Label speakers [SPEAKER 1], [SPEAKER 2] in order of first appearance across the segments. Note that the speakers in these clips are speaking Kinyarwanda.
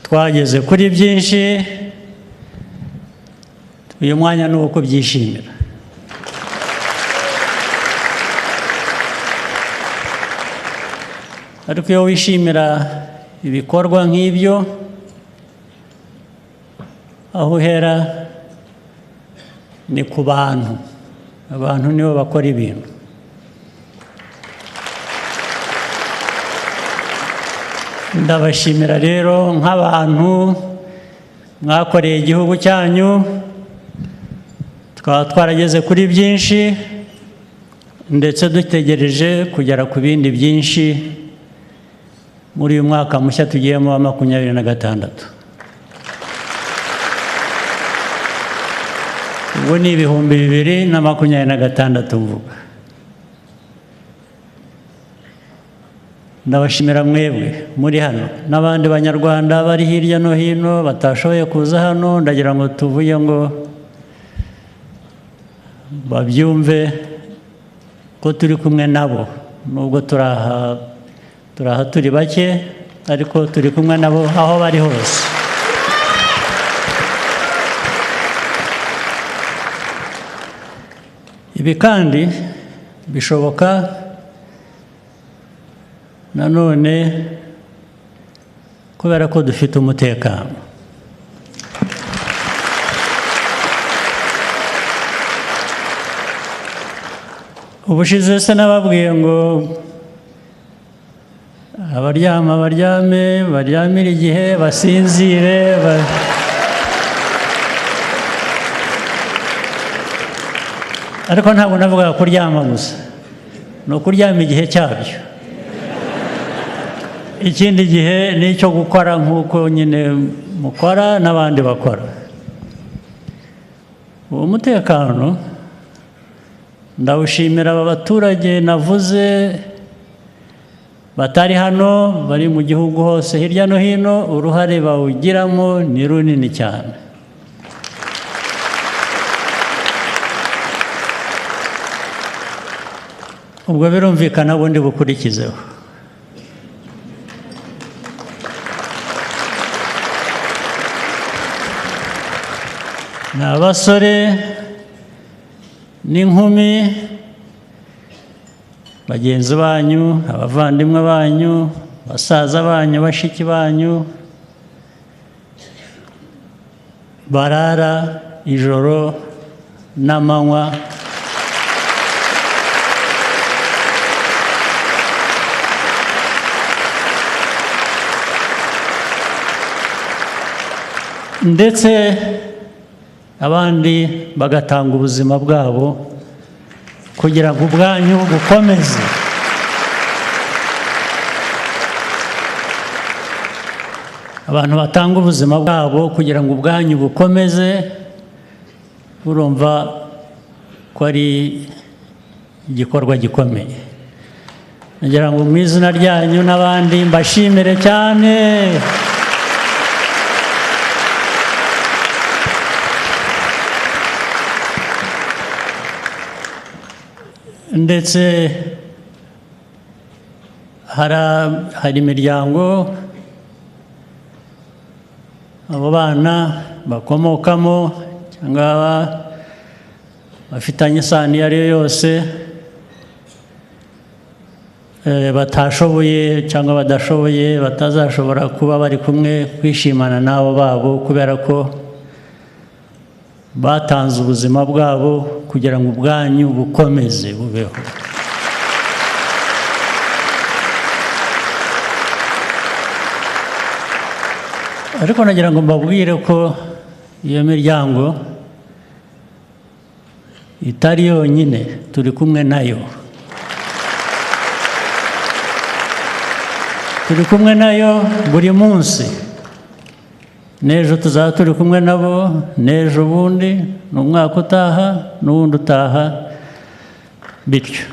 [SPEAKER 1] twageze kuri byinshi, uyu mwanya ni uwo kubyishimira. Ariko iyo wishimira ibikorwa nk'ibyo, aho uhera ni ku bantu. Abantu nibo bakora ibintu. Ndabashimira rero nk'abantu mwakoreye igihugu cyanyu, twaba twarageze kuri byinshi ndetse dutegereje kugera ku bindi byinshi muri uyu mwaka mushya tugiyemo wa 2026. Ubu ni 2026 mvuga. Ndabashimira mwebwe muri hano n'abandi banyarwanda bari hirya no hino batashoboye kuza hano, ndagira ngo tuvuye ngo babyumve ko turi kumwe nabo, nubwo turaha turi bake, ariko turi kumwe nabo aho bari hose. Ibi kandi bishoboka nanone kubera ko dufite umutekano. Ubushize se nababwiye ngo abaryama baryame, baryamire igihe, basinzire. Ariko ntabwo navuga kuryama gusa, ni ukuryama igihe cyabyo. Ikindi gihe ni icyo gukora nk'uko nyine mukora n'abandi bakora. Uwo mutekano ndawushimira aba baturage navuze batari hano, bari mu gihugu hose hirya no hino, uruhare bawugiramo ni runini cyane. Ubwo birumvikana ubundi bukurikizeho. Ni abasore n'inkumi, bagenzi banyu, abavandimwe banyu, basaza banyu, bashiki banyu, barara ijoro n'amanywa ndetse abandi bagatanga ubuzima bwabo kugira ngo ubwanyu bukomeze. Abantu batanga ubuzima bwabo kugira ngo ubwanyu bukomeze, urumva ko ari igikorwa gikomeye. Nagira ngo mu izina ryanyu n'abandi mbashimire cyane. Ndetse hari imiryango abo bana bakomokamo cyangwa bafitanye isano iyo ari yo yose batashoboye cyangwa badashoboye, batazashobora kuba bari kumwe kwishimana n'abo babo kubera ko batanze ubuzima bwabo kugira ngo ubwanyu bukomeze bubeho. Ariko nagira ngo mbabwire ko iyo miryango itari yonyine, turi kumwe nayo. Turi kumwe nayo buri munsi. N'ejo tuzaba turi kumwe nabo, n'ejo bundi, n'umwaka utaha, n'uwundi utaha, bityo.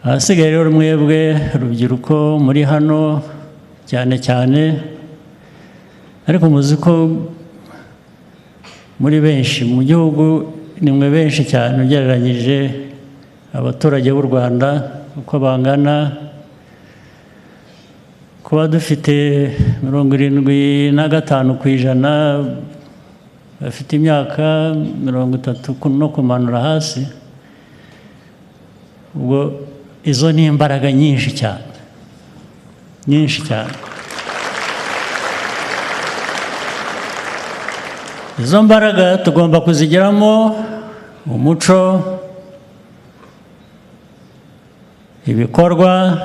[SPEAKER 1] Ahasigaye rero mwebwe urubyiruko muri hano cyane cyane, ariko muzi ko muri benshi mu gihugu, ni mwe benshi cyane ugereranyije abaturage b'u Rwanda, uko bangana, kuba dufite 75% bafite imyaka 30 no kumanura hasi, ubwo izo ni imbaraga nyinshi cyane, nyinshi cyane. Izo mbaraga tugomba kuzigeramo umuco, ibikorwa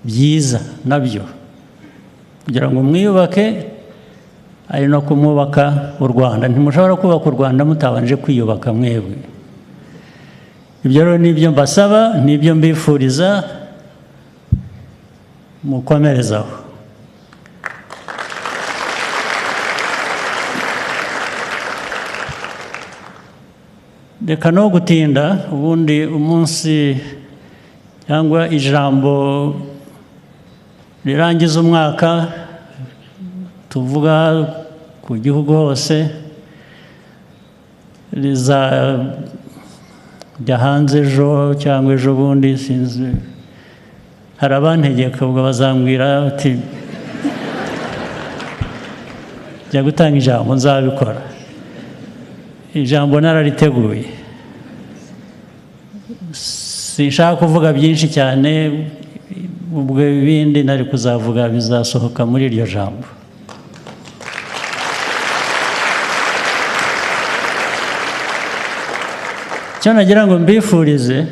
[SPEAKER 1] byiza nabyo, kugira ngo mwiyubake ari no kumwubaka u Rwanda. Ntimushobora kubaka u Rwanda mutabanje kwiyubaka mwebwe. Ibyo rero nibyo mbasaba, nibyo mbifuriza, mukomerezaho. Reka no gutinda, ubundi umunsi cyangwa ijambo rirangiza umwaka tuvuga ku gihugu hose rizajya hanze ejo cyangwa ejo bundi, sinzi, hari abantegeka ubwo bazambwira ati jya gutanga ijambo, nzabikora. Ijambo narariteguye, sinshaka kuvuga byinshi cyane, ubwo ibindi nari kuzavuga bizasohoka muri iryo jambo. Icyo nagira ngo mbifurize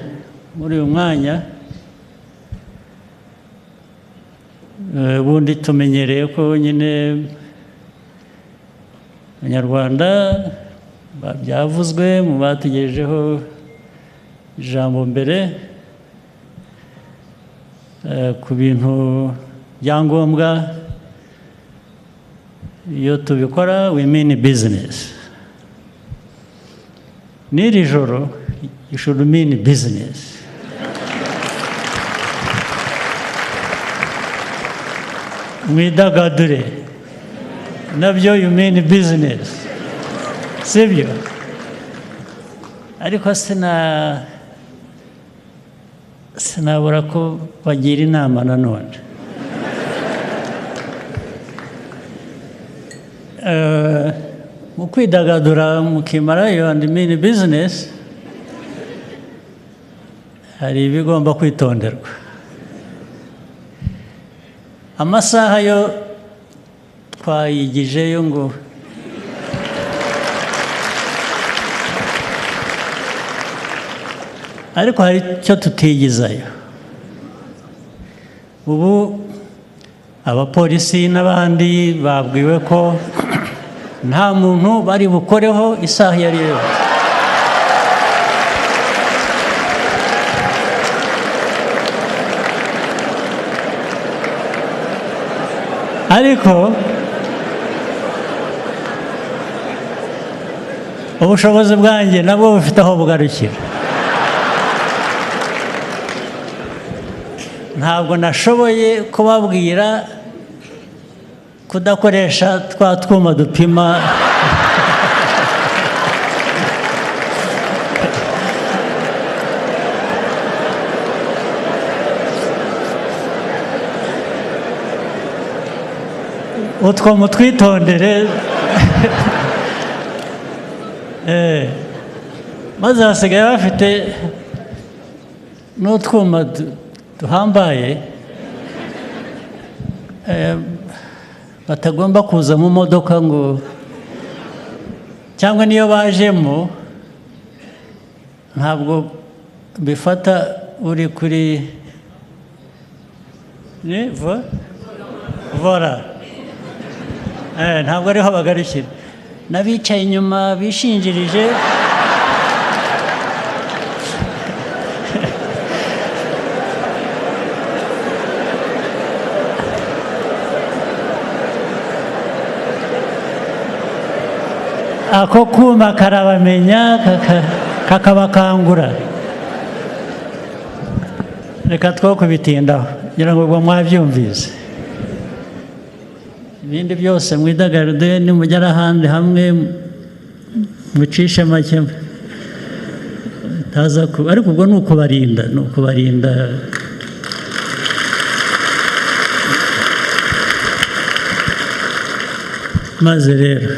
[SPEAKER 1] muri uyu mwanya, ubundi tumenyereye ko nyine Abanyarwanda byavuzwe mu batugejejeho ijambo mbere ku bintu byangombwa. Iyo tubikora we mean business. N'iri joro you should mean business. Mwidagadure nabyo you mean business, sibyo? Ariko sinabura ko bagira inama nanone. Mu kwidagadura mukimarayo and mean business, hari ibigomba kwitonderwa. Amasaha yo twayigijeyo ngo ariko hari icyo tutigizayo. Ubu abapolisi n'abandi babwiwe ko nta muntu bari bukoreho isaha iyo ari yo yose. Ariko ubushobozi bwanjye nabwo bufite aho bugarukira. Ntabwo nashoboye kubabwira kudakoresha twa twuma dupima utwo mutwitondere. Maze hasigaye bafite n'utwuma duhambaye batagomba kuza mu modoka ngo, cyangwa niyo bajemo ntabwo bifata uri kuri vora, ntabwo ariho bagarukira. N'abicaye inyuma bishinjirije ako kuma karabamenya kakabakangura. Reka two kubitindaho ngira ngo ubwo mwabyumvise. Ibindi byose mwidagadure, nimugera ahandi hamwe mucishe make ariko ubwo ni ukubarinda maze rero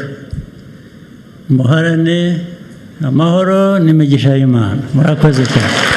[SPEAKER 1] muharane amahoro n'imigisha y'Imana. Murakoze cyane.